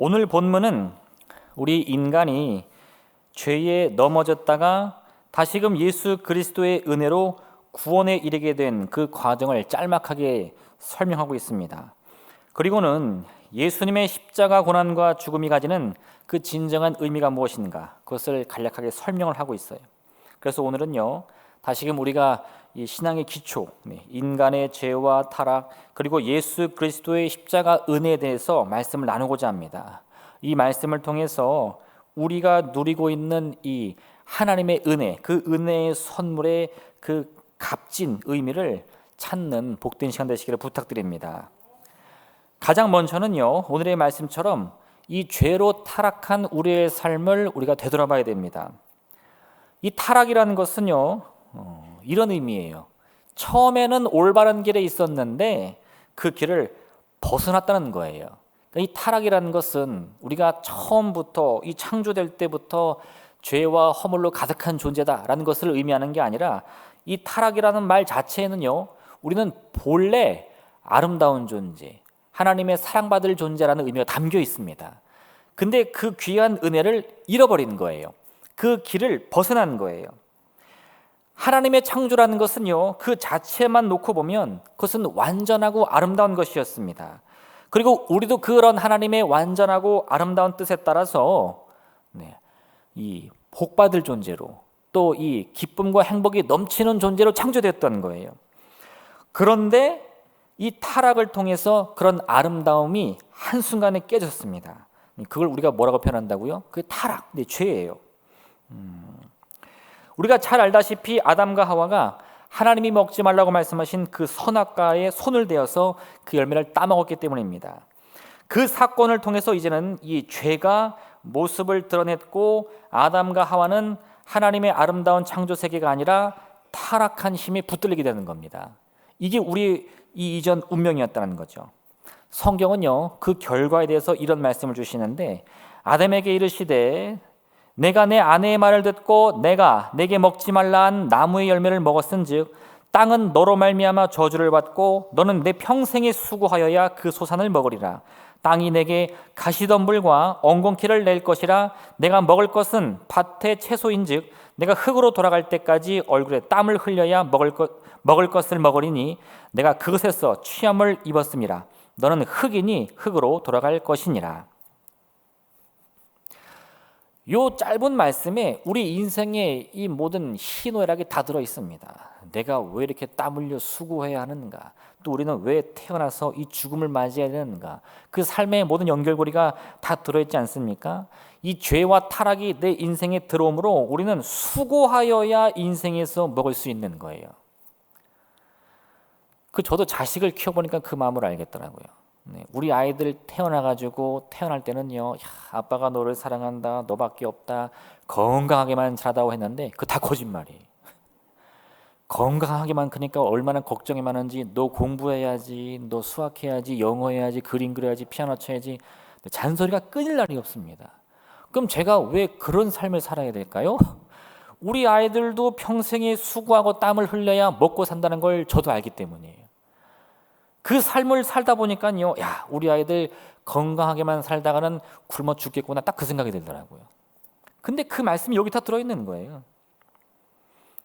오늘 본문은 우리 인간이 죄에 넘어졌다가 다시금 예수 그리스도의 은혜로 구원에 이르게 된 그 과정을 짤막하게 설명하고 있습니다. 그리고는 예수님의 십자가 고난과 죽음이 가지는 그 진정한 의미가 무엇인가, 그것을 간략하게 설명을 하고 있어요. 그래서 오늘은요, 다시금 우리가 이 신앙의 기초, 인간의 죄와 타락, 그리고 예수 그리스도의 십자가 은혜에 대해서 말씀을 나누고자 합니다. 이 말씀을 통해서 우리가 누리고 있는 이 하나님의 은혜, 그 은혜의 선물의 그 값진 의미를 찾는 복된 시간 되시기를 부탁드립니다. 가장 먼저는요, 오늘의 말씀처럼 이 죄로 타락한 우리의 삶을 우리가 되돌아봐야 됩니다. 이 타락이라는 것은요, 이런 의미예요. 처음에는 올바른 길에 있었는데 그 길을 벗어났다는 거예요. 이 타락이라는 것은 우리가 처음부터 이 창조될 때부터 죄와 허물로 가득한 존재다라는 것을 의미하는 게 아니라, 이 타락이라는 말 자체에는요, 우리는 본래 아름다운 존재, 하나님의 사랑받을 존재라는 의미가 담겨 있습니다. 근데 그 귀한 은혜를 잃어버린 거예요. 그 길을 벗어난 거예요. 하나님의 창조라는 것은요, 그 자체만 놓고 보면 그것은 완전하고 아름다운 것이었습니다. 그리고 우리도 그런 하나님의 완전하고 아름다운 뜻에 따라서 이 복받을 존재로, 또 이 기쁨과 행복이 넘치는 존재로 창조됐던 거예요. 그런데 이 타락을 통해서 그런 아름다움이 한순간에 깨졌습니다. 그걸 우리가 뭐라고 표현한다고요? 그게 타락, 죄예요. 우리가 잘 알다시피 아담과 하와가 하나님이 먹지 말라고 말씀하신 그 선악과에 손을 대어서 그 열매를 따먹었기 때문입니다. 그 사건을 통해서 이제는 이 죄가 모습을 드러냈고, 아담과 하와는 하나님의 아름다운 창조 세계가 아니라 타락한 힘에 붙들리게 되는 겁니다. 이게 우리 이 이전 운명이었다는 거죠. 성경은요, 그 결과에 대해서 이런 말씀을 주시는데, 아담에게 이르시되 내가 내 아내의 말을 듣고 내가 내게 먹지 말라 한 나무의 열매를 먹었은즉 땅은 너로 말미암아 저주를 받고 너는 내 평생에 수고하여야 그 소산을 먹으리라. 땅이 내게 가시덤불과 엉겅퀴를 낼 것이라. 내가 먹을 것은 밭의 채소인즉 내가 흙으로 돌아갈 때까지 얼굴에 땀을 흘려야 먹을 것을 먹으리니 내가 그것에서 취함을 입었음이라. 너는 흙이니 흙으로 돌아갈 것이니라. 요 짧은 말씀에 우리 인생의 이 모든 희노애락이 다 들어 있습니다. 내가 왜 이렇게 땀 흘려 수고해야 하는가? 또 우리는 왜 태어나서 이 죽음을 맞이해야 되는가? 그 삶의 모든 연결고리가 다 들어있지 않습니까? 이 죄와 타락이 내 인생에 들어오므로 우리는 수고하여야 인생에서 먹을 수 있는 거예요. 저도 자식을 키워보니까 그 마음을 알겠더라고요. 우리 아이들 태어날 때는요, 아빠가 너를 사랑한다, 너밖에 없다, 건강하게만 자라다고 했는데 그 다 거짓말이에요. 건강하게만 크니까 얼마나 걱정이 많은지, 너 공부해야지, 너 수학해야지, 영어 해야지, 그림 그려야지, 피아노 쳐야지, 잔소리가 끊일 날이 없습니다. 그럼 제가 왜 그런 삶을 살아야 될까요? 우리 아이들도 평생에 수고하고 땀을 흘려야 먹고 산다는 걸 저도 알기 때문이에요. 그 삶을 살다 보니까요, 우리 아이들 건강하게만 살다가는 굶어 죽겠구나, 딱 그 생각이 들더라고요. 근데 그 말씀이 여기 다 들어있는 거예요.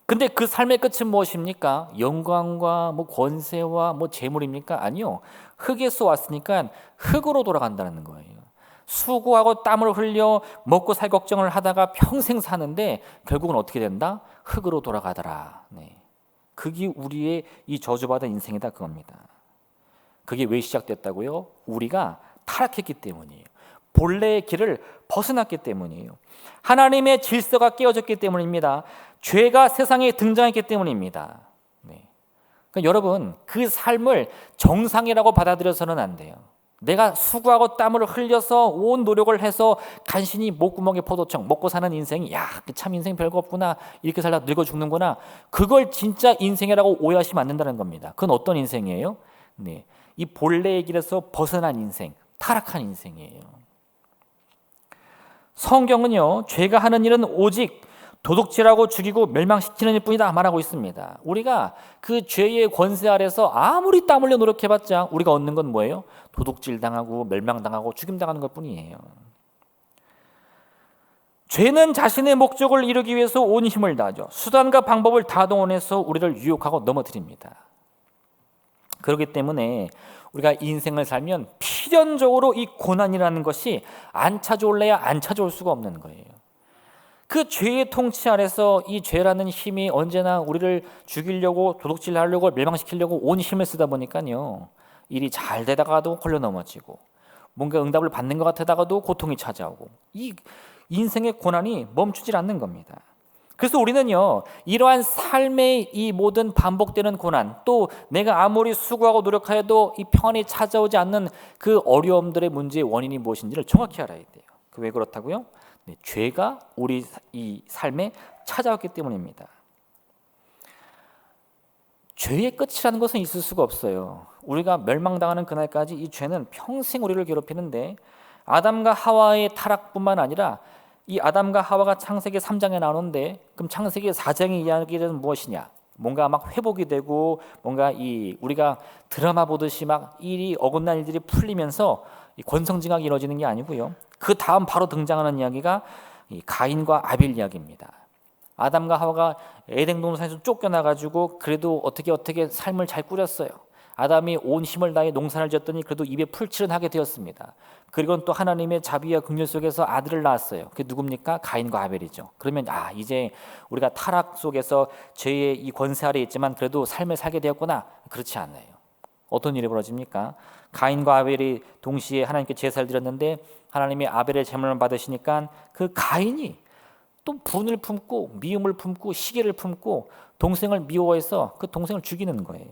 근데 그 삶의 끝은 무엇입니까? 영광과 권세와 재물입니까? 아니요. 흙에서 왔으니까 흙으로 돌아간다는 거예요. 수고하고 땀을 흘려 먹고 살 걱정을 하다가 평생 사는데 결국은 어떻게 된다? 흙으로 돌아가더라. 그게 우리의 이 저주받은 인생이다, 그겁니다. 그게 왜 시작됐다고요? 우리가 타락했기 때문이에요. 본래의 길을 벗어났기 때문이에요. 하나님의 질서가 깨어졌기 때문입니다. 죄가 세상에 등장했기 때문입니다. 그러니까 여러분, 그 삶을 정상이라고 받아들여서는 안 돼요. 내가 수고하고 땀을 흘려서 온 노력을 해서 간신히 목구멍에 포도청 먹고 사는 인생이 참 인생 별거 없구나, 이렇게 살다 늙어 죽는구나, 그걸 진짜 인생이라고 오해하시면 안 된다는 겁니다. 그건 어떤 인생이에요? 이 본래의 길에서 벗어난 인생, 타락한 인생이에요. 성경은요, 죄가 하는 일은 오직 도둑질하고 죽이고 멸망시키는 일뿐이다 말하고 있습니다. 우리가 그 죄의 권세 아래서 아무리 땀 흘려 노력해봤자 우리가 얻는 건 뭐예요? 도둑질 당하고 멸망당하고 죽임당하는 것뿐이에요. 죄는 자신의 목적을 이루기 위해서 온 힘을 다하죠. 수단과 방법을 다 동원해서 우리를 유혹하고 넘어뜨립니다. 그렇기 때문에 우리가 인생을 살면 필연적으로 이 고난이라는 것이 안 찾아올래야 안 찾아올 수가 없는 거예요. 그 죄의 통치 아래서 이 죄라는 힘이 언제나 우리를 죽이려고 도둑질하려고 멸망시키려고 온 힘을 쓰다 보니까요. 일이 잘 되다가도 홀려 넘어지고 뭔가 응답을 받는 것 같다가도 고통이 찾아오고 이 인생의 고난이 멈추질 않는 겁니다. 그래서 우리는요, 이러한 삶의 이 모든 반복되는 고난, 또 내가 아무리 수고하고 노력하여도 이 평안이 찾아오지 않는 그 어려움들의 문제의 원인이 무엇인지를 정확히 알아야 돼요. 왜 그렇다고요? 네, 죄가 우리 이 삶에 찾아왔기 때문입니다. 죄의 끝이라는 것은 있을 수가 없어요. 우리가 멸망당하는 그날까지 이 죄는 평생 우리를 괴롭히는데 아담과 하와의 타락뿐만 아니라 이 아담과 하와가 창세기 3장에 나오는데 그럼 창세기 4장의 이야기는 무엇이냐? 뭔가 막 회복이 되고 뭔가 이 우리가 드라마 보듯이 막 일이 어긋난 일들이 풀리면서 이 권성징악이 이루어지는 게 아니고요. 그 다음 바로 등장하는 이야기가 이 가인과 아벨 이야기입니다. 아담과 하와가 에덴 동산에서 쫓겨나가지고 그래도 어떻게 삶을 잘 꾸렸어요. 아담이 온 힘을 다해 농사를 지었더니 그래도 입에 풀칠은 하게 되었습니다. 그리고 또 하나님의 자비와 긍휼 속에서 아들을 낳았어요. 그게 누굽니까? 가인과 아벨이죠. 그러면 이제 우리가 타락 속에서 죄의 이 권세 아래 있지만 그래도 삶을 살게 되었구나. 그렇지 않아요. 어떤 일이 벌어집니까? 가인과 아벨이 동시에 하나님께 제사를 드렸는데 하나님이 아벨의 제물을 받으시니까 그 가인이 또 분을 품고 미움을 품고 시기를 품고 동생을 미워해서 그 동생을 죽이는 거예요.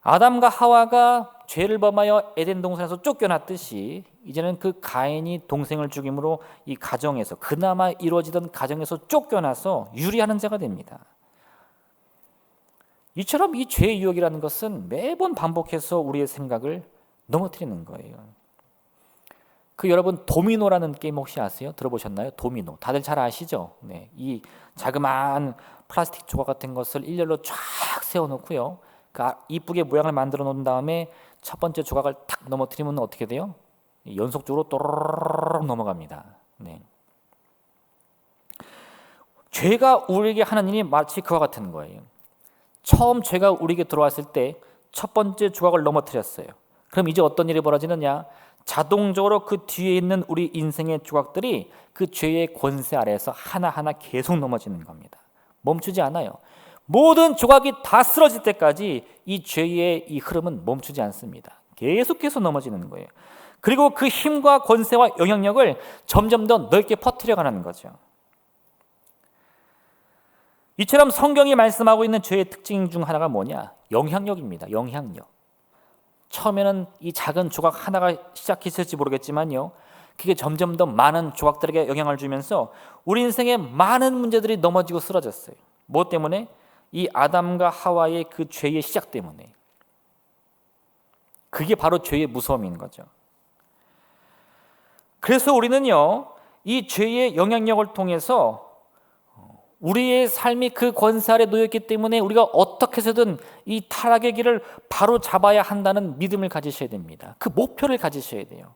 아담과 하와가 죄를 범하여 에덴 동산에서 쫓겨났듯이 이제는 그 가인이 동생을 죽임으로 이 가정에서 그나마 이루어지던 가정에서 쫓겨나서 유리하는 자가 됩니다. 이처럼 이 죄의 유혹이라는 것은 매번 반복해서 우리의 생각을 넘어뜨리는 거예요. 여러분 도미노라는 게임 혹시 아세요? 들어보셨나요? 도미노. 다들 잘 아시죠? 네, 이 자그마한 플라스틱 조각 같은 것을 일렬로 쫙 세워놓고요. 이쁘게 모양을 만들어 놓은 다음에 첫 번째 조각을 탁 넘어뜨리면 어떻게 돼요? 연속적으로 또르르르 넘어갑니다. 네. 죄가 우리에게 하는 일이 마치 그와 같은 거예요. 처음 죄가 우리에게 들어왔을 때 첫 번째 조각을 넘어뜨렸어요. 그럼 이제 어떤 일이 벌어지느냐? 자동적으로 그 뒤에 있는 우리 인생의 조각들이 그 죄의 권세 아래에서 하나하나 계속 넘어지는 겁니다. 멈추지 않아요. 모든 조각이 다 쓰러질 때까지 이 죄의 이 흐름은 멈추지 않습니다. 계속해서 넘어지는 거예요. 그리고 그 힘과 권세와 영향력을 점점 더 넓게 퍼뜨려가는 거죠. 이처럼 성경이 말씀하고 있는 죄의 특징 중 하나가 뭐냐? 영향력입니다. 영향력. 처음에는 이 작은 조각 하나가 시작했을지 모르겠지만요. 그게 점점 더 많은 조각들에게 영향을 주면서 우리 인생의 많은 문제들이 넘어지고 쓰러졌어요. 뭐 때문에? 이 아담과 하와의 그 죄의 시작 때문에. 그게 바로 죄의 무서움인 거죠. 그래서 우리는요, 이 죄의 영향력을 통해서 우리의 삶이 그 권세 아래 놓였기 때문에 우리가 어떻게 해서든 이 타락의 길을 바로 잡아야 한다는 믿음을 가지셔야 됩니다. 그 목표를 가지셔야 돼요.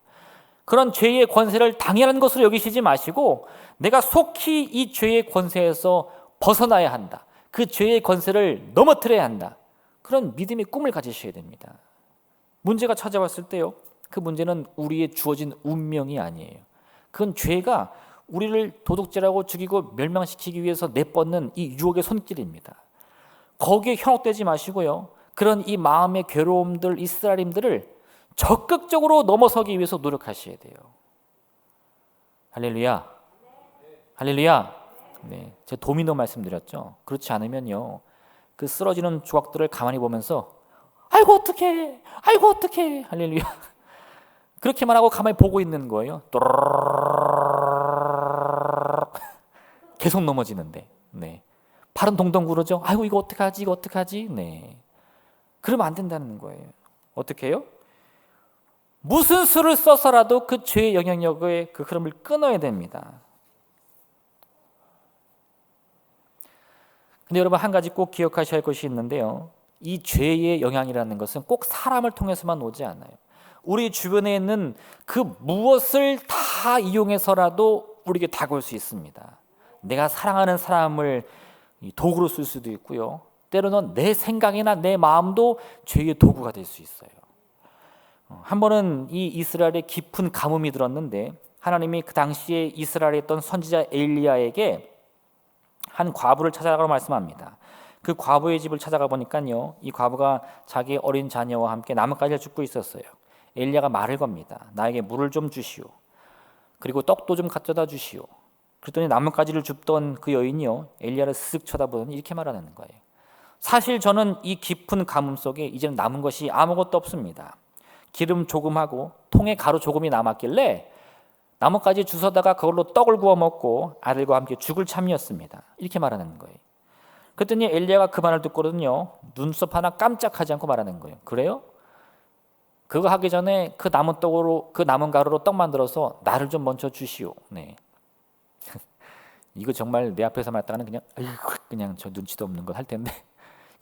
그런 죄의 권세를 당연한 것으로 여기시지 마시고 내가 속히 이 죄의 권세에서 벗어나야 한다. 그 죄의 권세를 넘어뜨려야 한다. 그런 믿음의 꿈을 가지셔야 됩니다. 문제가 찾아왔을 때요, 그 문제는 우리의 주어진 운명이 아니에요. 그건 죄가 우리를 도둑질하고 죽이고 멸망시키기 위해서 내뻗는 이 유혹의 손길입니다. 거기에 현혹되지 마시고요. 그런 이 마음의 괴로움들, 이 쓰라림들을 적극적으로 넘어서기 위해서 노력하셔야 돼요. 할렐루야. 할렐루야. 네, 제가 도미노 말씀드렸죠. 그렇지 않으면요, 그 쓰러지는 조각들을 가만히 보면서 아이고 어떡해, 아이고 어떡해, 할렐루야. 그렇게만 하고 가만히 보고 있는 거예요. 계속 넘어지는데, 네, 팔은 동동 구르죠. 아이고 이거 어떡하지, 이거 어떡하지. 네, 그러면 안 된다는 거예요. 어떻게 해요? 무슨 수를 써서라도 그 죄의 영향력의 그 흐름을 끊어야 됩니다. 근데 여러분 한 가지 꼭 기억하셔야 할 것이 있는데요. 이 죄의 영향이라는 것은 꼭 사람을 통해서만 오지 않아요. 우리 주변에 있는 그 무엇을 다 이용해서라도 우리에게 다가올 수 있습니다. 내가 사랑하는 사람을 도구로 쓸 수도 있고요. 때로는 내 생각이나 내 마음도 죄의 도구가 될 수 있어요. 한 번은 이 이스라엘에 깊은 가뭄이 들었는데 하나님이 그 당시에 이스라엘에 있던 선지자 엘리야에게 한 과부를 찾아가라고 말씀합니다. 그 과부의 집을 찾아가 보니까요, 이 과부가 자기 어린 자녀와 함께 나뭇가지를 줍고 있었어요. 엘리야가 말을 겁니다. 나에게 물을 좀 주시오. 그리고 떡도 좀 가져다 주시오. 그랬더니 나뭇가지를 줍던 그 여인이요, 엘리야를 쓱 쳐다보더니 이렇게 말하는 거예요. 사실 저는 이 깊은 가뭄 속에 이제는 남은 것이 아무것도 없습니다. 기름 조금하고 통에 가루 조금이 남았길래 나뭇가지 주워다가 그걸로 떡을 구워 먹고 아들과 함께 죽을 참이었습니다. 이렇게 말하는 거예요. 그랬더니 엘리야가 그 말을 듣고는요, 눈썹 하나 깜짝하지 않고 말하는 거예요. 그래요? 그거 하기 전에 그 남은 떡으로, 그 남은 가루로 떡 만들어서 나를 좀 먼저 주시오. 네. 이거 정말 내 앞에서 말했다가는 그냥 저 눈치도 없는 걸 할 텐데,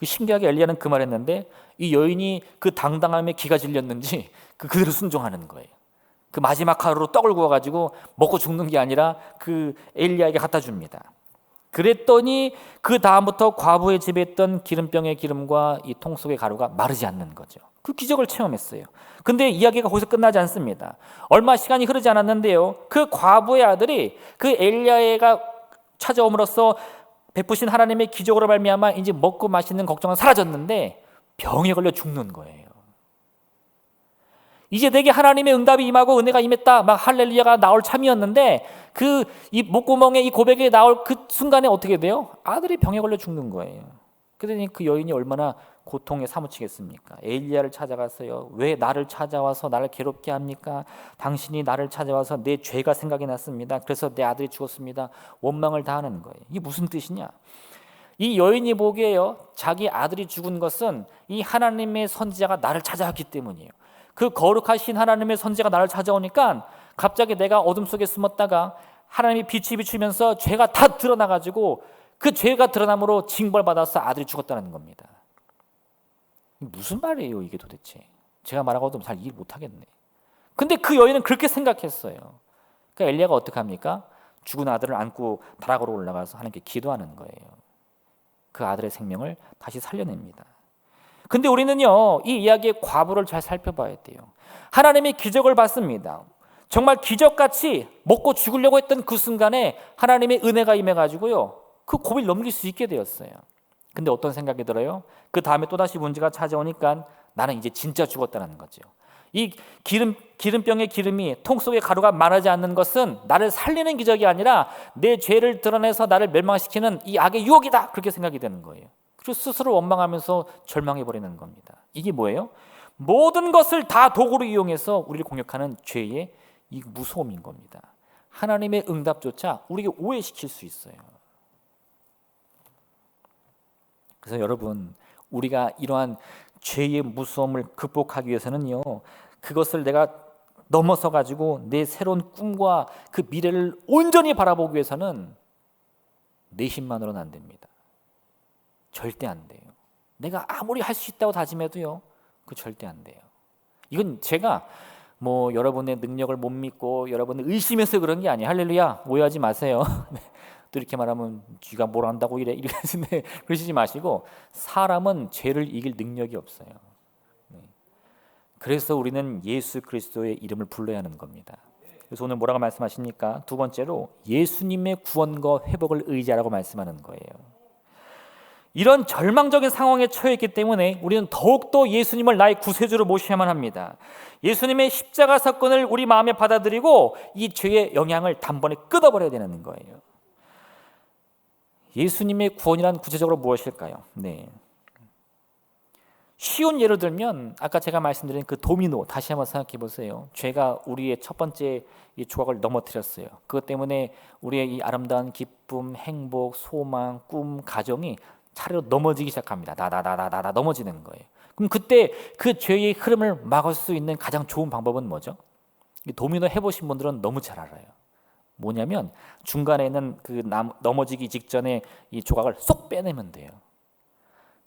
신기하게 엘리야는 그 말했는데 이 여인이 그 당당함에 기가 질렸는지 그대로 순종하는 거예요. 그 마지막 가루로 떡을 구워가지고 먹고 죽는 게 아니라 그 엘리야에게 갖다 줍니다. 그랬더니 그 다음부터 과부의 집에 있던 기름병의 기름과 이 통 속의 가루가 마르지 않는 거죠. 그 기적을 체험했어요. 근데 이야기가 거기서 끝나지 않습니다. 얼마 시간이 흐르지 않았는데요, 그 과부의 아들이 그 엘리야가 찾아옴으로써 베푸신 하나님의 기적으로 말미암아 이제 먹고 마시는 걱정은 사라졌는데 병에 걸려 죽는 거예요. 이제 내게 하나님의 응답이 임하고 은혜가 임했다, 막 할렐루야가 나올 참이었는데 그 이 목구멍에 이 고백이 나올 그 순간에 어떻게 돼요? 아들이 병에 걸려 죽는 거예요. 그러니 그 여인이 얼마나 고통에 사무치겠습니까? 엘리야를 찾아갔어요. 왜 나를 찾아와서 나를 괴롭게 합니까? 당신이 나를 찾아와서 내 죄가 생각이 났습니다. 그래서 내 아들이 죽었습니다. 원망을 다 하는 거예요. 이게 무슨 뜻이냐? 이 여인이 보기에요, 자기 아들이 죽은 것은 이 하나님의 선지자가 나를 찾아왔기 때문이에요. 그 거룩하신 하나님의 선지자가 나를 찾아오니까 갑자기 내가 어둠 속에 숨었다가 하나님이 빛이 비추면서 죄가 다 드러나가지고 그 죄가 드러남으로 징벌받아서 아들이 죽었다는 겁니다. 무슨 말이에요 이게 도대체? 제가 말하고도 잘 이해 못하겠네. 근데 그 여인은 그렇게 생각했어요. 그러니까 엘리야가 어떻게 합니까? 죽은 아들을 안고 다락으로 올라가서 하나님께 기도하는 거예요. 그 아들의 생명을 다시 살려냅니다. 근데 우리는요, 이 이야기의 과부를 잘 살펴봐야 돼요. 하나님의 기적을 받습니다. 정말 기적같이 먹고 죽으려고 했던 그 순간에 하나님의 은혜가 임해가지고요, 그 고비를 넘길 수 있게 되었어요. 근데 어떤 생각이 들어요? 그 다음에 또다시 문제가 찾아오니까 나는 이제 진짜 죽었다는 거죠. 이 기름병의 기름이 통 속에 가루가 마르지 않는 것은 나를 살리는 기적이 아니라 내 죄를 드러내서 나를 멸망시키는 이 악의 유혹이다, 그렇게 생각이 되는 거예요. 그리고 스스로 원망하면서 절망해버리는 겁니다. 이게 뭐예요? 모든 것을 다 도구로 이용해서 우리를 공격하는 죄의 이 무서움인 겁니다. 하나님의 응답조차 우리에게 오해시킬 수 있어요. 그래서 여러분, 우리가 이러한 죄의 무서움을 극복하기 위해서는요, 그것을 내가 넘어서 가지고 내 새로운 꿈과 그 미래를 온전히 바라보기 위해서는 내 힘만으로는 안 됩니다. 절대 안 돼요. 내가 아무리 할 수 있다고 다짐해도요, 그 절대 안 돼요. 이건 제가 뭐 여러분의 능력을 못 믿고 여러분을 의심해서 그런 게 아니에요. 할렐루야, 오해하지 마세요. 또 이렇게 말하면 쥐가 뭘 안다고 이래 그러시지 마시고, 사람은 죄를 이길 능력이 없어요. 그래서 우리는 예수 그리스도의 이름을 불러야 하는 겁니다. 그래서 오늘 뭐라고 말씀하십니까? 두 번째로 예수님의 구원과 회복을 의지하라고 말씀하는 거예요. 이런 절망적인 상황에 처해 있기 때문에 우리는 더욱더 예수님을 나의 구세주로 모셔야만 합니다. 예수님의 십자가 사건을 우리 마음에 받아들이고 이 죄의 영향을 단번에 끊어버려야 되는 거예요. 예수님의 구원이란 구체적으로 무엇일까요? 네. 쉬운 예로 들면 아까 제가 말씀드린 그 도미노, 다시 한번 생각해 보세요. 죄가 우리의 첫 번째 이 조각을 넘어뜨렸어요. 그것 때문에 우리의 이 아름다운 기쁨, 행복, 소망, 꿈, 가정이 차례로 넘어지기 시작합니다. 나다 넘어지는 거예요. 그럼 그때 그 죄의 흐름을 막을 수 있는 가장 좋은 방법은 뭐죠? 도미노 해보신 분들은 너무 잘 알아요. 뭐냐면 중간에 있는 그 넘어지기 직전에 이 조각을 쏙 빼내면 돼요.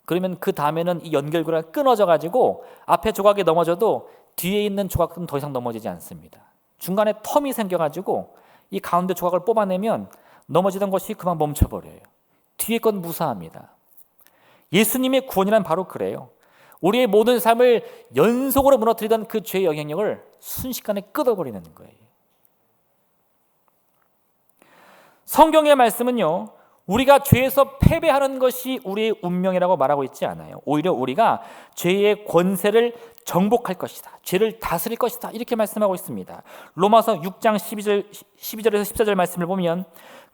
그러면 그 다음에는 이 연결고리가 끊어져 가지고 앞에 조각이 넘어져도 뒤에 있는 조각은 더 이상 넘어지지 않습니다. 중간에 텀이 생겨 가지고 이 가운데 조각을 뽑아내면 넘어지던 것이 그만 멈춰버려요. 뒤에 건 무사합니다. 예수님의 구원이란 바로 그래요. 우리의 모든 삶을 연속으로 무너뜨리던 그 죄의 영향력을 순식간에 끊어버리는 거예요. 성경의 말씀은요, 우리가 죄에서 패배하는 것이 우리의 운명이라고 말하고 있지 않아요. 오히려 우리가 죄의 권세를 정복할 것이다, 죄를 다스릴 것이다, 이렇게 말씀하고 있습니다. 로마서 6장 12절에서 14절 말씀을 보면,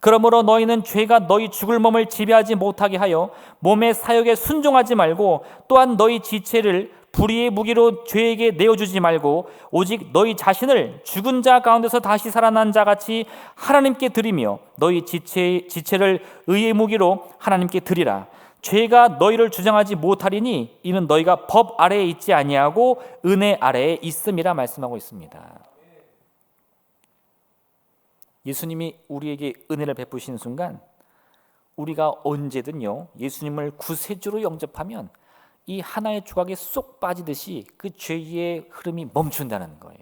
그러므로 너희는 죄가 너희 죽을 몸을 지배하지 못하게 하여 몸의 사욕에 순종하지 말고, 또한 너희 지체를 불의의 무기로 죄에게 내어주지 말고 오직 너희 자신을 죽은 자 가운데서 다시 살아난 자 같이 하나님께 드리며 너희 지체를 의의 무기로 하나님께 드리라. 죄가 너희를 주장하지 못하리니 이는 너희가 법 아래에 있지 아니하고 은혜 아래에 있음이라 말씀하고 있습니다. 예수님이 우리에게 은혜를 베푸신 순간 우리가 언제든요, 예수님을 구세주로 영접하면 이 하나의 조각에 쏙 빠지듯이 그 죄의 흐름이 멈춘다는 거예요.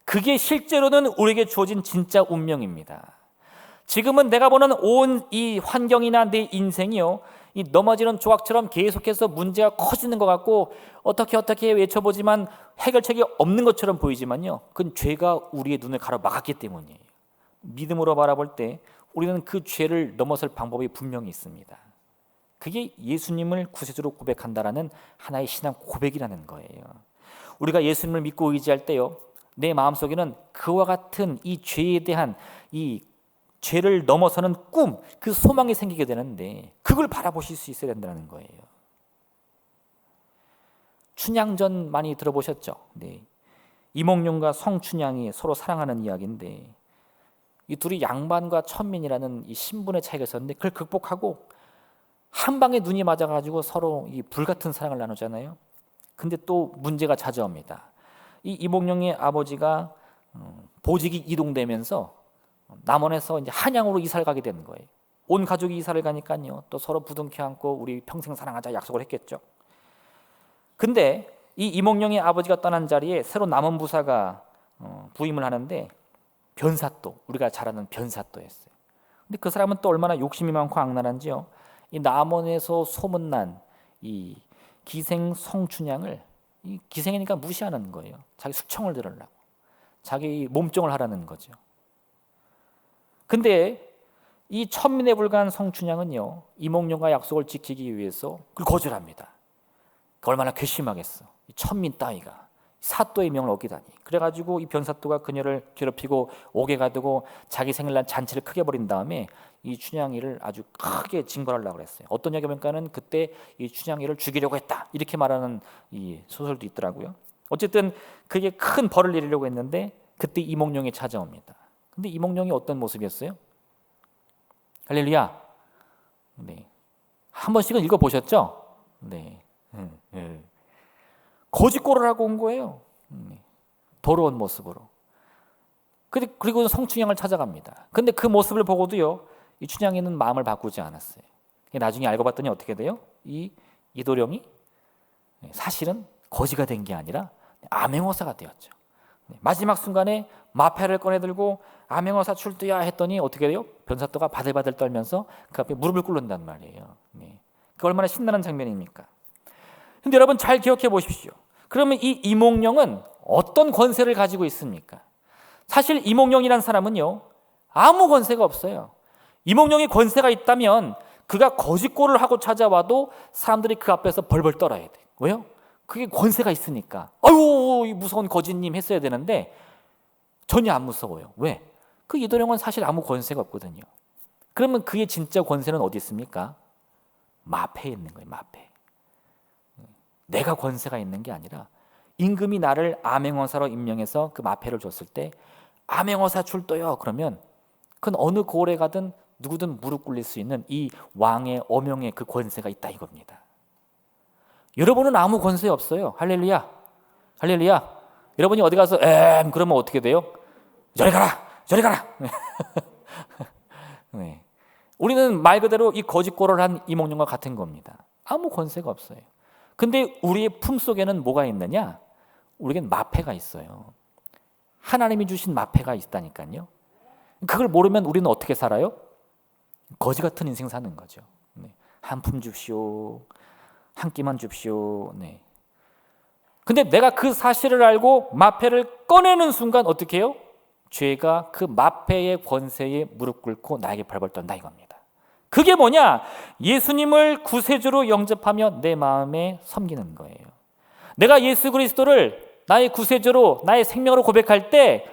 그게 실제로는 우리에게 주어진 진짜 운명입니다. 지금은 내가 보는 온 이 환경이나 내 인생이요, 이 넘어지는 조각처럼 계속해서 문제가 커지는 것 같고 어떻게 외쳐보지만 해결책이 없는 것처럼 보이지만요, 그건 죄가 우리의 눈을 가로막았기 때문이에요. 믿음으로 바라볼 때 우리는 그 죄를 넘어설 방법이 분명히 있습니다. 그게 예수님을 구세주로 고백한다라는 하나의 신앙 고백이라는 거예요. 우리가 예수님을 믿고 의지할 때요, 내 마음속에는 그와 같은 이 죄에 대한 이 죄를 넘어서는 꿈, 그 소망이 생기게 되는데 그걸 바라보실 수 있어야 된다는 거예요. 춘향전 많이 들어보셨죠? 네. 이몽룡과 성춘향이 서로 사랑하는 이야기인데 이 둘이 양반과 천민이라는 이 신분의 차이가 있었는데 그걸 극복하고 한 방에 눈이 맞아가지고 서로 이 불같은 사랑을 나누잖아요. 근데 또 문제가 찾아옵니다. 이 이몽룡의 아버지가 보직이 이동되면서 남원에서 이제 한양으로 이사를 가게 되는 거예요. 온 가족이 이사를 가니까요, 또 서로 부둥켜 안고 우리 평생 사랑하자 약속을 했겠죠. 근데 이 이몽룡의 아버지가 떠난 자리에 새로 남은 부사가 부임을 하는데 변사또, 우리가 잘 아는 변사또였어요. 근데 그 사람은 또 얼마나 욕심이 많고 악랄한지요. 이 남원에서 소문난 이 기생 성춘향을, 이 기생이니까 무시하는 거예요. 자기 숙청을 들으려고, 자기 몸종을 하라는 거죠. 근데 이 천민에 불과한 성춘향은요, 이몽룡과 약속을 지키기 위해서 그걸 거절합니다. 얼마나 괘씸하겠어, 이 천민 따위가 사또의 명을 어기다니. 그래가지고 이 변사또가 그녀를 괴롭히고 옥에 가두고 자기 생일날 잔치를 크게 벌인 다음에 이 춘향이를 아주 크게 징벌하려고 했어요. 어떤 이야기 보니까는 그때 이 춘향이를 죽이려고 했다, 이렇게 말하는 이 소설도 있더라고요. 어쨌든 그게 큰 벌을 내리려고 했는데 그때 이몽룡이 찾아옵니다. 근데 이몽룡이 어떤 모습이었어요? 할렐루야. 네. 한 번씩은 읽어보셨죠? 네. 거짓골을 하고 온 거예요. 더러운 모습으로. 그리고 성춘향을 찾아갑니다. 근데 그 모습을 보고도요, 이 춘향이는 마음을 바꾸지 않았어요. 나중에 알고 봤더니 어떻게 돼요? 이 이도령이 사실은 거지가 된 게 아니라 암행어사가 되었죠. 마지막 순간에 마패를 꺼내들고 암행어사 출두야 했더니 어떻게 돼요? 변사또가 바들바들 떨면서 그 앞에 무릎을 꿇는단 말이에요. 그 얼마나 신나는 장면입니까? 근데 여러분 잘 기억해 보십시오. 그러면 이 이몽룡은 어떤 권세를 가지고 있습니까? 사실 이몽룡이란 사람은요, 아무 권세가 없어요. 이몽룡이 권세가 있다면 그가 거짓골을 하고 찾아와도 사람들이 그 앞에서 벌벌 떨어야 돼. 왜요? 그게 권세가 있으니까. 아유, 이 무서운 거짓님 했어야 되는데 전혀 안 무서워요. 왜? 그 이도령은 사실 아무 권세가 없거든요. 그러면 그의 진짜 권세는 어디 있습니까? 마패에 있는 거예요. 마패. 내가 권세가 있는 게 아니라 임금이 나를 암행어사로 임명해서 그 마패를 줬을 때 암행어사 출도요, 그러면 그건 어느 고을에 가든 누구든 무릎 꿇릴 수 있는 이 왕의 어명의 그 권세가 있다 이겁니다. 여러분은 아무 권세 없어요. 할렐루야. 할렐루야. 여러분이 어디 가서 그러면 어떻게 돼요? 저리 가라. 저리 가라. 네. 우리는 말 그대로 이 거짓골을 한 이몽룡과 같은 겁니다. 아무 권세가 없어요. 근데 우리의 품속에는 뭐가 있느냐? 우리에겐 마패가 있어요. 하나님이 주신 마패가 있다니까요. 그걸 모르면 우리는 어떻게 살아요? 거지 같은 인생 사는 거죠. 네. 한 푼 줍시오. 한 끼만 줍시오. 네. 근데 내가 그 사실을 알고 마패를 꺼내는 순간 어떻게 해요? 죄가 그 마패의 권세에 무릎 꿇고 나에게 벌벌 떤다 이겁니다. 그게 뭐냐? 예수님을 구세주로 영접하며 내 마음에 섬기는 거예요. 내가 예수 그리스도를 나의 구세주로 나의 생명으로 고백할 때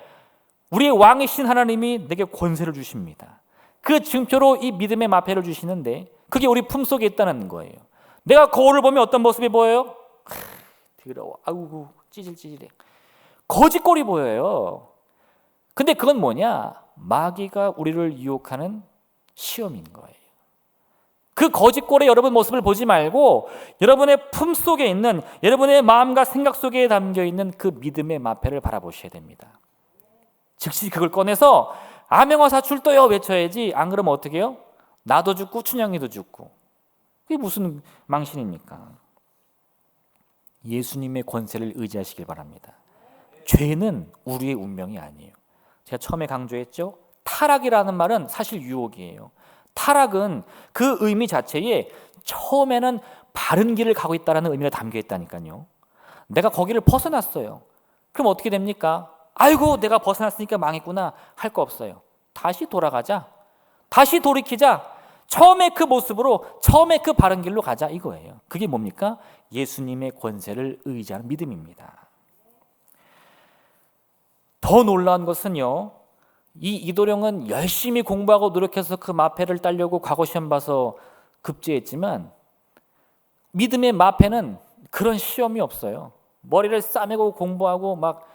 우리의 왕이신 하나님이 내게 권세를 주십니다. 그 증표로 이 믿음의 마패를 주시는데 그게 우리 품속에 있다는 거예요. 내가 거울을 보면 어떤 모습이 보여요? 더러워. 아우 찌질찌질해. 거짓골이 보여요. 근데 그건 뭐냐? 마귀가 우리를 유혹하는 시험인 거예요. 그 거짓골의 여러분 모습을 보지 말고 여러분의 품속에 있는 여러분의 마음과 생각 속에 담겨있는 그 믿음의 마패를 바라보셔야 됩니다. 즉시 그걸 꺼내서 암행어사 출도요 외쳐야지. 안 그러면 어떻게 해요? 나도 죽고 춘향이도 죽고. 그게 무슨 망신입니까? 예수님의 권세를 의지하시길 바랍니다. 죄는 우리의 운명이 아니에요. 제가 처음에 강조했죠. 타락이라는 말은 사실 유혹이에요. 타락은 그 의미 자체에 처음에는 바른 길을 가고 있다는 의미가 담겨 있다니까요. 내가 거기를 벗어났어요. 그럼 어떻게 됩니까? 아이고 내가 벗어났으니까 망했구나 할 거 없어요. 다시 돌아가자. 다시 돌이키자. 처음에 그 모습으로 처음에 그 바른 길로 가자 이거예요. 그게 뭡니까? 예수님의 권세를 의지하는 믿음입니다. 더 놀라운 것은요. 이 이도령은 열심히 공부하고 노력해서 그 마패를 따려고 과거 시험 봐서 급제했지만 믿음의 마패는 그런 시험이 없어요. 머리를 싸매고 공부하고 막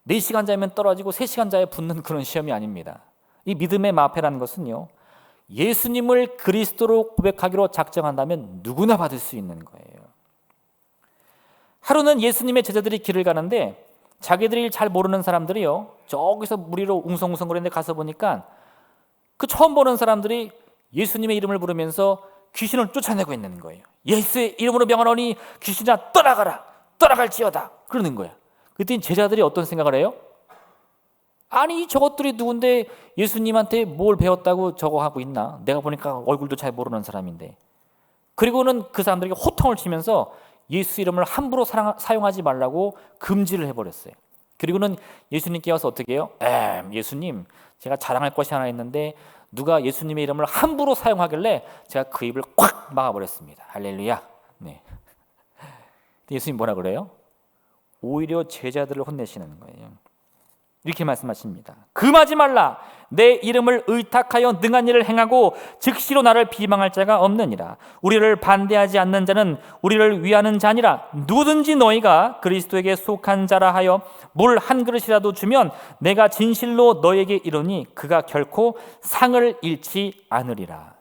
4시간 자면 떨어지고 3시간 자에 붙는 그런 시험이 아닙니다. 이 믿음의 마패라는 것은요. 예수님을 그리스도로 고백하기로 작정한다면 누구나 받을 수 있는 거예요. 하루는 예수님의 제자들이 길을 가는데 자기들이 잘 모르는 사람들이요. 저기서 무리로 웅성웅성거리는데 가서 보니까 그 처음 보는 사람들이 예수님의 이름을 부르면서 귀신을 쫓아내고 있는 거예요. 예수의 이름으로 명하노니 귀신아 떠나가라. 떠나갈지어다. 그러는 거야. 그때 제자들이 어떤 생각을 해요? 아니 저것들이 누군데 예수님한테 뭘 배웠다고 저거 하고 있나? 내가 보니까 얼굴도 잘 모르는 사람인데. 그리고는 그 사람들에게 호통을 치면서 예수 이름을 함부로 사용하지 말라고 금지를 해버렸어요. 그리고는 예수님께 와서 어떻게 해요? 예수님 제가 자랑할 것이 하나 있는데 누가 예수님의 이름을 함부로 사용하길래 제가 그 입을 꽉 막아버렸습니다. 할렐루야. 네. 예수님 뭐라 그래요? 오히려 제자들을 혼내시는 거예요. 이렇게 말씀하십니다. 금하지 말라. 내 이름을 의탁하여 능한 일을 행하고 즉시로 나를 비방할 자가 없느니라. 우리를 반대하지 않는 자는 우리를 위하는 자니라. 누구든지 너희가 그리스도에게 속한 자라 하여 물 한 그릇이라도 주면 내가 진실로 너에게 이르니 그가 결코 상을 잃지 않으리라.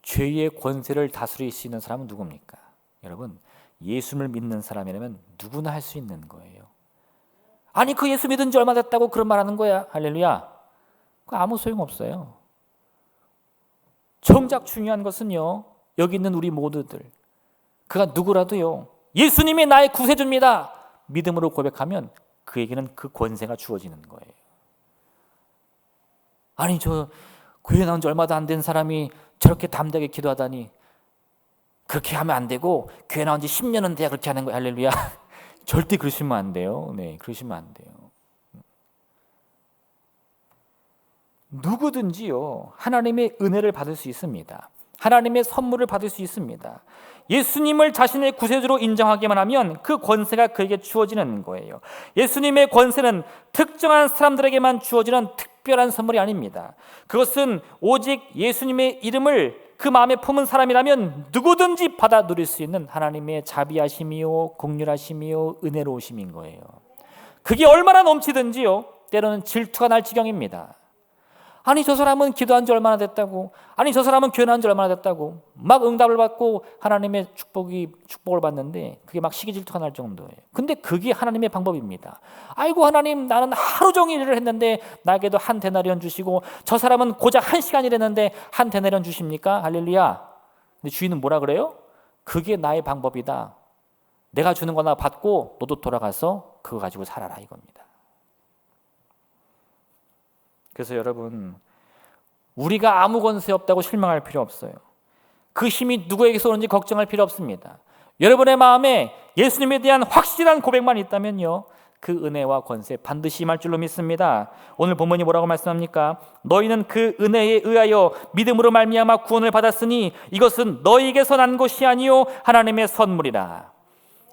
죄의 권세를 다스릴 수 있는 사람은 누굽니까? 여러분 예수를 믿는 사람이라면 누구나 할 수 있는 거예요. 아니 그 예수 믿은 지 얼마 됐다고 그런 말 하는 거야. 할렐루야. 아무 소용없어요. 정작 중요한 것은요. 여기 있는 우리 모두들 그가 누구라도요. 예수님이 나의 구세주입니다. 믿음으로 고백하면 그에게는 그 권세가 주어지는 거예요. 아니 저 교회 나온 지 얼마도 안 된 사람이 저렇게 담대하게 기도하다니 그렇게 하면 안 되고 교회 나온 지 10년은 돼야 그렇게 하는 거예요. 할렐루야. 절대 그러시면 안 돼요. 네, 그러시면 안 돼요. 누구든지요. 하나님의 은혜를 받을 수 있습니다. 하나님의 선물을 받을 수 있습니다. 예수님을 자신의 구세주로 인정하기만 하면 그 권세가 그에게 주어지는 거예요. 예수님의 권세는 특정한 사람들에게만 주어지는 특별한 선물이 아닙니다. 그것은 오직 예수님의 이름을 그 마음에 품은 사람이라면 누구든지 받아 누릴 수 있는 하나님의 자비하심이요 긍휼하심이요 은혜로우심인 거예요. 그게 얼마나 넘치든지요 때로는 질투가 날 지경입니다. 아니 저 사람은 기도한 지 얼마나 됐다고, 아니 저 사람은 교회 나온 지 얼마나 됐다고 막 응답을 받고 하나님의 축복을 받는데 그게 막 시기 질투가 날 정도예요. 근데 그게 하나님의 방법입니다. 아이고 하나님, 나는 하루 종일 일을 했는데 나에게도 한 데나리온 주시고, 저 사람은 고작 1시간 일했는데 한 데나리온 주십니까? 할렐루야. 근데 주인은 뭐라 그래요? 그게 나의 방법이다. 내가 주는 거나 받고 너도 돌아가서 그거 가지고 살아라, 이겁니다. 그래서 여러분, 우리가 아무 권세 없다고 실망할 필요 없어요. 그 힘이 누구에게서 오는지 걱정할 필요 없습니다. 여러분의 마음에 예수님에 대한 확실한 고백만 있다면요, 그 은혜와 권세 반드시 임할 줄로 믿습니다. 오늘 본문이 뭐라고 말씀합니까? 너희는 그 은혜에 의하여 믿음으로 말미암아 구원을 받았으니 이것은 너희에게서 난 것이 아니요 하나님의 선물이라.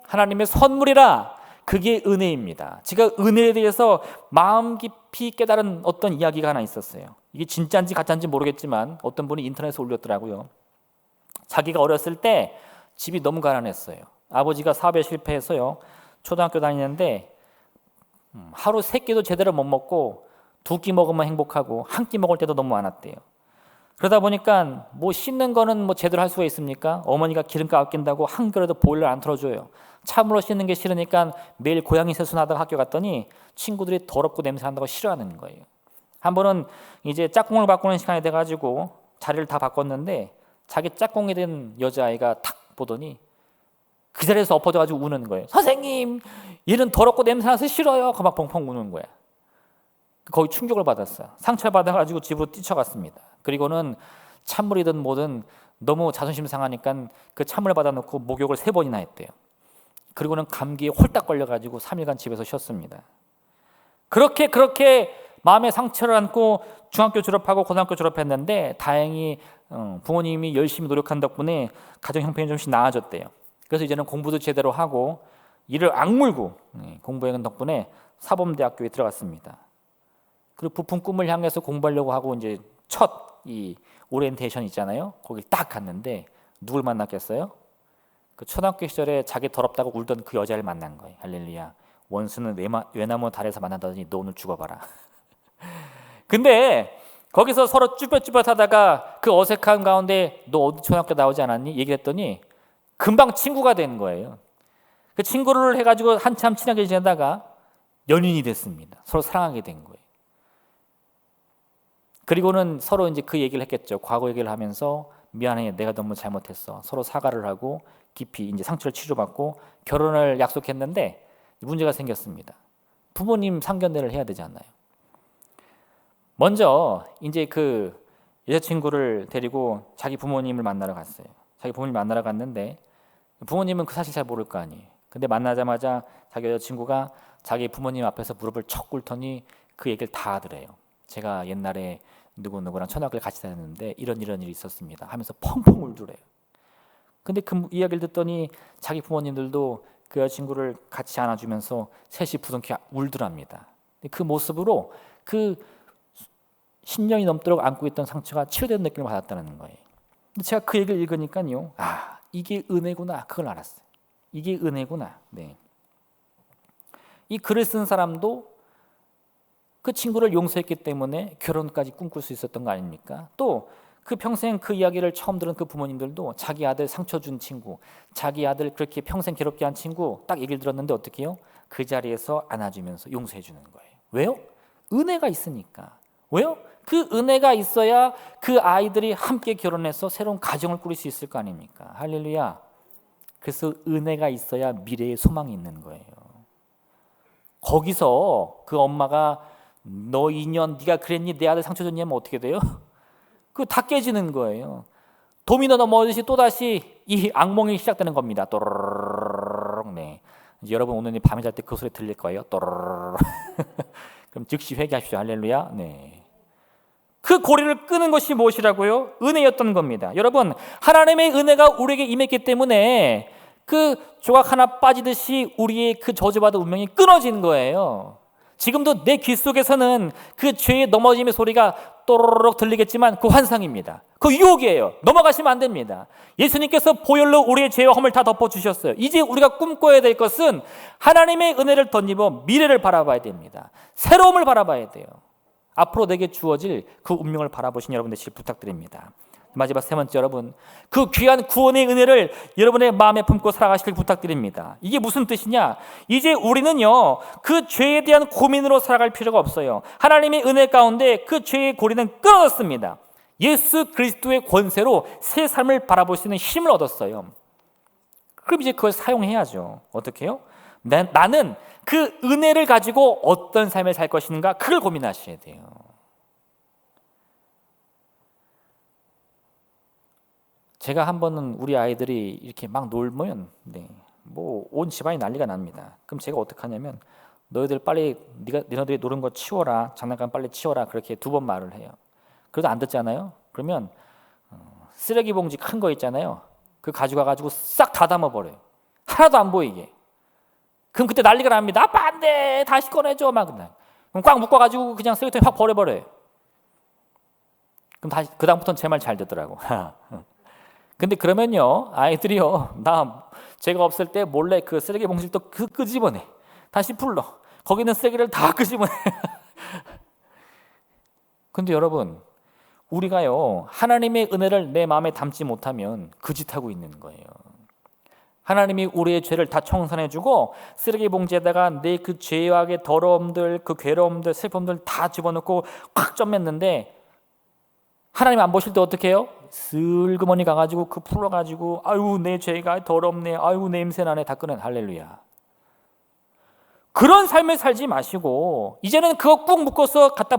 하나님의 선물이라. 그게 은혜입니다. 제가 은혜에 대해서 마음 깊이 깨달은 어떤 이야기가 하나 있었어요. 이게 진짜인지 가짜인지 모르겠지만 어떤 분이 인터넷에 올렸더라고요. 자기가 어렸을 때 집이 너무 가난했어요. 아버지가 사업에 실패해서요, 초등학교 다니는데 하루 3끼도 제대로 못 먹고 2끼 먹으면 행복하고 1끼 먹을 때도 너무 많았대요. 그러다 보니까 뭐 씻는 거는 뭐 제대로 할 수가 있습니까? 어머니가 기름값 아낀다고 한 그릇도 보일러 안 틀어줘요. 참으로 씻는 게 싫으니까 매일 고양이 세수하다가 학교 갔더니 친구들이 더럽고 냄새난다고 싫어하는 거예요. 한 번은 이제 짝꿍을 바꾸는 시간이 돼가지고 자리를 다 바꿨는데 자기 짝꿍이 된 여자아이가 탁 보더니 그 자리에서 엎어져가지고 우는 거예요. 선생님, 얘는 더럽고 냄새나서 싫어요. 막 펑펑 우는 거야. 거의 충격을 받았어요. 상처를 받아가지고 집으로 뛰쳐갔습니다. 그리고는 찬물이든 뭐든 너무 자존심 상하니까 그 찬물을 받아놓고 목욕을 3번이나 했대요. 그리고는 감기에 홀딱 걸려가지고 3일간 집에서 쉬었습니다. 그렇게 마음의 상처를 안고 중학교 졸업하고 고등학교 졸업했는데 다행히 부모님이 열심히 노력한 덕분에 가정 형편이 좀씩 나아졌대요. 그래서 이제는 공부도 제대로 하고 이를 악물고 공부하는 덕분에 사범대학교에 들어갔습니다. 그리고 부푼 꿈을 향해서 공부하려고 하고 이제 첫 이 오리엔테이션 있잖아요. 거기 딱 갔는데 누굴 만났겠어요? 그 초등학교 시절에 자기 더럽다고 울던 그 여자를 만난 거예요. 할렐루야. 원수는 외나무 달에서 만난다더니 너 오늘 죽어봐라. 근데 거기서 서로 쭈뼛쭈뼛하다가 그 어색한 가운데 너 어디 초등학교 나오지 않았니? 얘기를 했더니 금방 친구가 된 거예요. 그 친구를 해가지고 한참 친하게 지내다가 연인이 됐습니다. 서로 사랑하게 된 거예요. 그리고는 서로 이제 그 얘기를 했겠죠. 과거 얘기를 하면서 미안해, 내가 너무 잘못했어. 서로 사과를 하고 깊이 이제 상처를 치료받고 결혼을 약속했는데 문제가 생겼습니다. 부모님 상견례를 해야 되지 않나요? 먼저 이제 그 여자친구를 데리고 자기 부모님을 만나러 갔어요. 자기 부모님 만나러 갔는데 부모님은 그 사실 잘 모를 거 아니에요. 근데 만나자마자 자기 여자친구가 자기 부모님 앞에서 무릎을 척 꿇더니 그 얘기를 다 하더래요. 제가 옛날에 누구누구랑 초등학교를 같이 다녔는데 이런 일이 있었습니다 하면서 펑펑 울더래요. 근데 그 이야기를 듣더니 자기 부모님들도 그 여자친구를 같이 안아주면서 셋이 부둥켜 울더랍니다. 그 모습으로 그 10년이 넘도록 안고 있던 상처가 치유되는 느낌을 받았다는 거예요. 근데 제가 그 얘기를 읽으니까요, 아, 이게 은혜구나, 그걸 알았어요. 이게 은혜구나. 네. 이 글을 쓴 사람도 그 친구를 용서했기 때문에 결혼까지 꿈꿀 수 있었던 거 아닙니까? 또 그 평생 그 이야기를 처음 들은 그 부모님들도 자기 아들 상처 준 친구, 자기 아들 그렇게 평생 괴롭게 한 친구 딱 얘기를 들었는데 어떻게 해요? 그 자리에서 안아주면서 용서해 주는 거예요. 왜요? 은혜가 있으니까. 왜요? 그 은혜가 있어야 그 아이들이 함께 결혼해서 새로운 가정을 꾸릴 수 있을 거 아닙니까? 할렐루야. 그래서 은혜가 있어야 미래에 소망이 있는 거예요. 거기서 그 엄마가 너 인연 네가 그랬니? 내 아들 상처 줬니? 하면 어떻게 돼요? 그거 다 깨지는 거예요. 도미노 넘어지듯이 또다시 이 악몽이 시작되는 겁니다. 또르르르르. 네. 이제 여러분 오늘 밤에 잘 때 그 소리 들릴 거예요. 또르르르르. 그럼 즉시 회개하십시오. 할렐루야. 네. 그 고리를 끄는 것이 무엇이라고요? 은혜였던 겁니다. 여러분, 하나님의 은혜가 우리에게 임했기 때문에 그 조각 하나 빠지듯이 우리의 그 저주받은 운명이 끊어진 거예요. 지금도 내 귀 속에서는 그 죄의 넘어짐의 소리가 또르륵 들리겠지만 그 환상입니다. 그 유혹이에요. 넘어가시면 안 됩니다. 예수님께서 보혈로 우리의 죄와 험을 다 덮어주셨어요. 이제 우리가 꿈꿔야 될 것은 하나님의 은혜를 덧입어 미래를 바라봐야 됩니다. 새로움을 바라봐야 돼요. 앞으로 내게 주어질 그 운명을 바라보신 여러분 되시길 부탁드립니다. 마지막 세 번째, 여러분, 그 귀한 구원의 은혜를 여러분의 마음에 품고 살아가시길 부탁드립니다. 이게 무슨 뜻이냐? 이제 우리는요, 그 죄에 대한 고민으로 살아갈 필요가 없어요. 하나님의 은혜 가운데 그 죄의 고리는 끊어졌습니다. 예수 그리스도의 권세로 새 삶을 바라볼 수 있는 힘을 얻었어요. 그럼 이제 그걸 사용해야죠. 어떻게 해요? 나는 그 은혜를 가지고 어떤 삶을 살 것인가, 그걸 고민하셔야 돼요. 제가 한 번은 우리 아이들이 이렇게 막 놀면 뭐 온 집안이 난리가 납니다. 그럼 제가 어떻게 하냐면, 너희들 빨리 너희들이 노는 거 치워라, 장난감 빨리 치워라, 그렇게 2번 말을 해요. 그래도 안 듣잖아요. 그러면 쓰레기 봉지 큰 거 있잖아요. 그 가져가가지고 싹 다 담아버려요. 하나도 안 보이게. 그럼 그때 난리가 납니다. 아빠 안 돼, 다시 꺼내줘, 막. 그럼 꽉 묶어가지고 그냥 쓰레기통에 확 버려버려요. 그럼 다시 그 다음부터는 제 말 잘 듣더라고. 근데 그러면요, 아이들이요, 제가 없을 때 몰래 그 쓰레기 봉지를 또 끄집어내. 다시 풀러. 거기 있는 쓰레기를 다 끄집어내. 근데 여러분, 우리가요, 하나님의 은혜를 내 마음에 담지 못하면 그 짓하고 있는 거예요. 하나님이 우리의 죄를 다 청산해주고 쓰레기 봉지에다가 내 그 죄악의 더러움들, 그 괴로움들, 슬픔들 다 집어넣고 꽉 쪄맸는데, 하나님 안 보실 때 어떻게 해요? 슬그머니 가가지고 그 풀어가지고, 아유 내 죄가 더럽네, 아유 냄새나네, 다 꺼내. 할렐루야. 그런 삶을 살지 마시고 이제는 그거 꾹 묶어서 갖다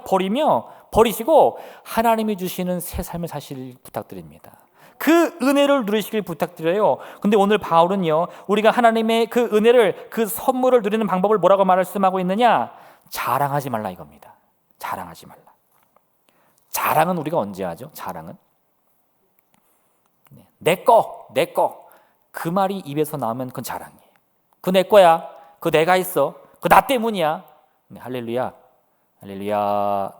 버리시고 하나님이 주시는 새 삶을 사시길 부탁드립니다. 그 은혜를 누리시길 부탁드려요. 근데 오늘 바울은요, 우리가 하나님의 그 은혜를, 그 선물을 누리는 방법을 뭐라고 말씀하고 있느냐? 자랑하지 말라 이겁니다. 자랑하지 말라. 자랑은 우리가 언제 하죠? 자랑은 내 거 그 말이 입에서 나오면 그건 자랑이에요. 그 내 거야, 그 내가 있어, 그 나 때문이야. 할렐루야, 할렐루야.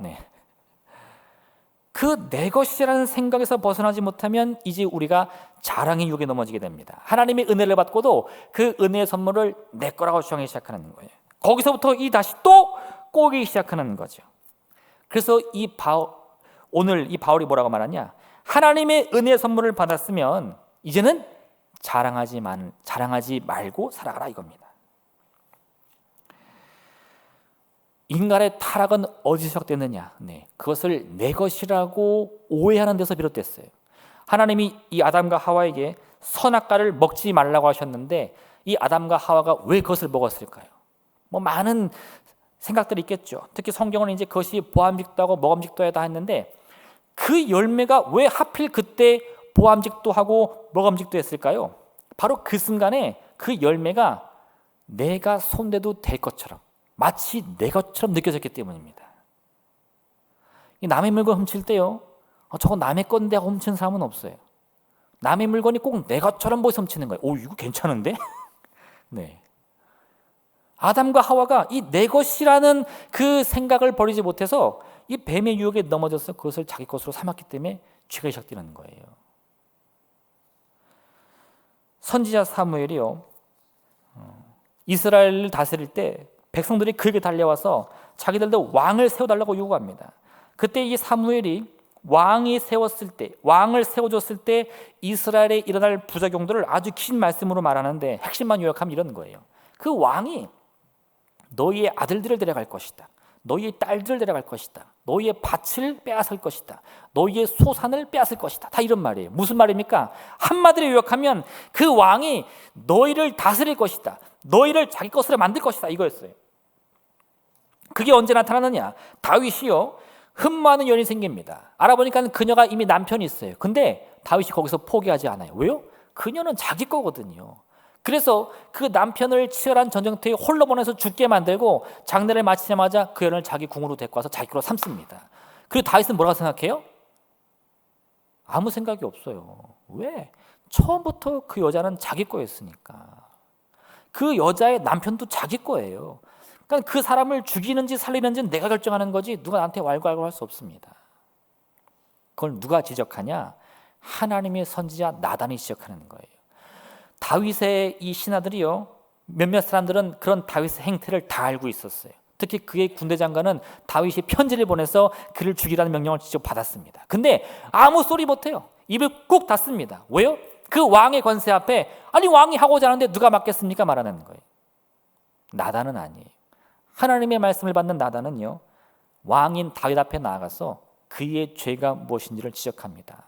그 내 것이라는 생각에서 벗어나지 못하면 이제 우리가 자랑의 유혹에 넘어지게 됩니다. 하나님의 은혜를 받고도 그 은혜의 선물을 내 거라고 주장하기 시작하는 거예요. 거기서부터 다시 또 꼬기 시작하는 거죠. 그래서 오늘 이 바울이 뭐라고 말하냐? 하나님의 은혜의 선물을 받았으면 이제는 자랑하지 말고 살아가라 이겁니다. 인간의 타락은 어디서 시작됐느냐? 그것을 내 것이라고 오해하는 데서 비롯됐어요. 하나님이 이 아담과 하와에게 선악과를 먹지 말라고 하셨는데 이 아담과 하와가 왜 그것을 먹었을까요? 뭐 많은 생각들이 있겠죠. 특히 성경은 이제 그것이 보암직도 하고 먹음직도 하다 했는데, 그 열매가 왜 하필 그때 보암직도 하고 먹음직도 했을까요? 바로 그 순간에 그 열매가 내가 손대도 될 것처럼, 마치 내 것처럼 느껴졌기 때문입니다. 남의 물건 훔칠 때요, 저건 남의 건데 하고 훔치는 사람은 없어요. 남의 물건이 꼭 내 것처럼 보여서 훔치는 거예요. 이거 괜찮은데? 아담과 하와가 이 내 것이라는 그 생각을 버리지 못해서 이 뱀의 유혹에 넘어져서 그것을 자기 것으로 삼았기 때문에 죄가 시작되는 거예요. 선지자 사무엘이요, 이스라엘을 다스릴 때 백성들이 그에게 달려와서 자기들도 왕을 세워달라고 요구합니다. 그때 이 사무엘이 왕을 세워줬을 때 이스라엘에 일어날 부작용들을 아주 긴 말씀으로 말하는데, 핵심만 요약하면 이런 거예요. 그 왕이 너희의 아들들을 데려갈 것이다, 너희의 딸들을 데려갈 것이다, 너희의 밭을 빼앗을 것이다, 너희의 소산을 빼앗을 것이다. 다 이런 말이에요. 무슨 말입니까? 한마디로 요약하면 그 왕이 너희를 다스릴 것이다, 너희를 자기 것으로 만들 것이다, 이거였어요. 그게 언제 나타나느냐? 다윗이요, 흠모하는 연이 생깁니다. 알아보니까 그녀가 이미 남편이 있어요. 근데 다윗이 거기서 포기하지 않아요. 왜요? 그녀는 자기 거거든요. 그래서 그 남편을 치열한 전쟁터에 홀로 보내서 죽게 만들고 장례를 마치자마자 그 여인을 자기 궁으로 데리고 와서 자기 거로 삼습니다. 그리고 다윗은 뭐라고 생각해요? 아무 생각이 없어요. 왜? 처음부터 그 여자는 자기 거였으니까. 그 여자의 남편도 자기 거예요. 그러니까 그 사람을 죽이는지 살리는지는 내가 결정하는 거지 누가 나한테 왈가왈부 할 수 없습니다. 그걸 누가 지적하냐? 하나님의 선지자 나단이 지적하는 거예요. 다윗의 이 신하들이요, 몇몇 사람들은 그런 다윗의 행태를 다 알고 있었어요. 특히 그의 군대 장관은 다윗이 편지를 보내서 그를 죽이라는 명령을 직접 받았습니다. 근데 아무 소리 못해요. 입을 꾹 닫습니다. 왜요? 그 왕의 권세 앞에 아니 왕이 하고자 하는데 누가 막겠습니까? 말하는 거예요. 나단은 아니에요. 하나님의 말씀을 받는 나단은요, 왕인 다윗 앞에 나아가서 그의 죄가 무엇인지를 지적합니다.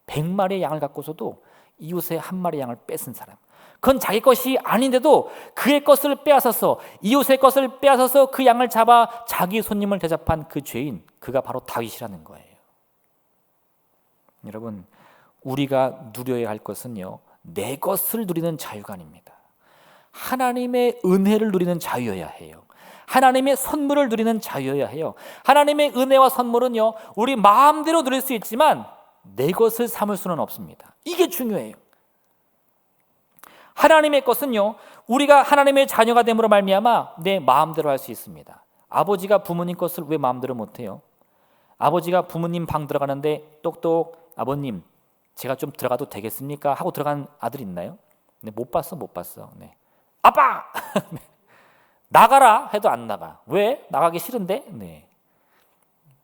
100마리의 양을 갖고서도 이웃의 한 마리 양을 뺏은 사람, 그건 자기 것이 아닌데도 그의 것을 빼앗아서, 이웃의 것을 빼앗아서 그 양을 잡아 자기 손님을 대접한 그 죄인, 그가 바로 다윗이라는 거예요. 여러분, 우리가 누려야 할 것은요, 내 것을 누리는 자유가 아닙니다. 하나님의 은혜를 누리는 자유여야 해요. 하나님의 선물을 누리는 자유여야 해요. 하나님의 은혜와 선물은요, 우리 마음대로 누릴 수 있지만 내 것을 삼을 수는 없습니다. 이게 중요해요. 하나님의 것은요, 우리가 하나님의 자녀가 됨으로 말미암아 내 마음대로 할 수 있습니다. 아버지가 부모님 것을 왜 마음대로 못해요? 아버지가 부모님 방 들어가는데 똑똑, 아버님 제가 좀 들어가도 되겠습니까? 하고 들어간 아들 있나요? 네, 못 봤어. 네. 아빠! 나가라 해도 안 나가. 왜? 나가기 싫은데? 네.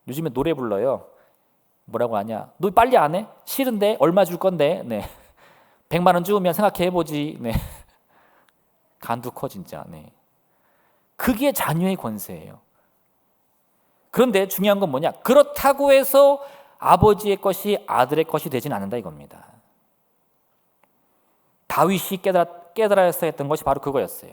요즘에 노래 불러요. 뭐라고 하냐? 너 빨리 안 해? 싫은데? 얼마 줄 건데? 네. 100만 원 주면 생각해 보지. 네. 간두 커 진짜. 네. 그게 자녀의 권세예요. 그런데 중요한 건 뭐냐? 그렇다고 해서 아버지의 것이 아들의 것이 되지는 않는다 이겁니다. 다윗이 깨달아야 했던 것이 바로 그거였어요.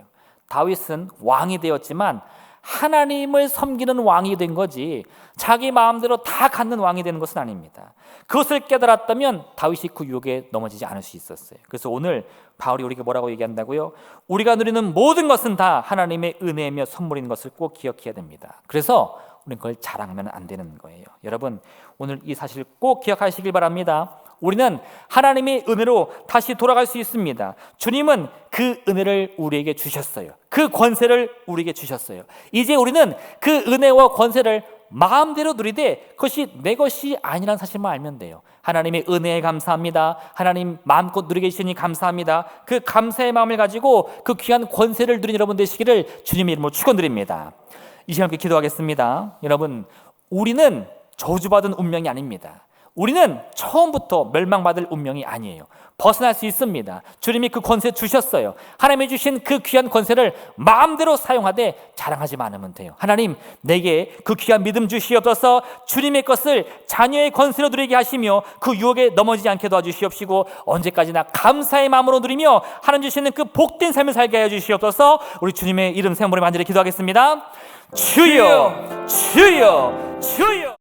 다윗은 왕이 되었지만 하나님을 섬기는 왕이 된 거지 자기 마음대로 다 갖는 왕이 되는 것은 아닙니다. 그것을 깨달았다면 다윗이 그 유혹에 넘어지지 않을 수 있었어요. 그래서 오늘 바울이 우리에게 뭐라고 얘기한다고요? 우리가 누리는 모든 것은 다 하나님의 은혜이며 선물인 것을 꼭 기억해야 됩니다. 그래서 우리는 그걸 자랑하면 안 되는 거예요. 여러분, 오늘 이 사실을 꼭 기억하시길 바랍니다. 우리는 하나님의 은혜로 다시 돌아갈 수 있습니다. 주님은 그 은혜를 우리에게 주셨어요. 그 권세를 우리에게 주셨어요. 이제 우리는 그 은혜와 권세를 마음대로 누리되 그것이 내 것이 아니라는 사실만 알면 돼요. 하나님의 은혜에 감사합니다. 하나님 마음껏 누리게 해주시니 감사합니다. 그 감사의 마음을 가지고 그 귀한 권세를 누린 여러분 되시기를 주님의 이름으로 축원드립니다. 이 시간 함께 기도하겠습니다. 여러분, 우리는 저주받은 운명이 아닙니다. 우리는 처음부터 멸망받을 운명이 아니에요. 벗어날 수 있습니다. 주님이 그 권세 주셨어요. 하나님이 주신 그 귀한 권세를 마음대로 사용하되 자랑하지 않으면 돼요. 하나님, 내게 그 귀한 믿음 주시옵소서. 주님의 것을 자녀의 권세로 누리게 하시며 그 유혹에 넘어지지 않게 도와주시옵시고 언제까지나 감사의 마음으로 누리며 하나님 주시는 그 복된 삶을 살게 하여 주시옵소서. 우리 주님의 이름 생물에 만지려 기도하겠습니다. 주여, 주여, 주여.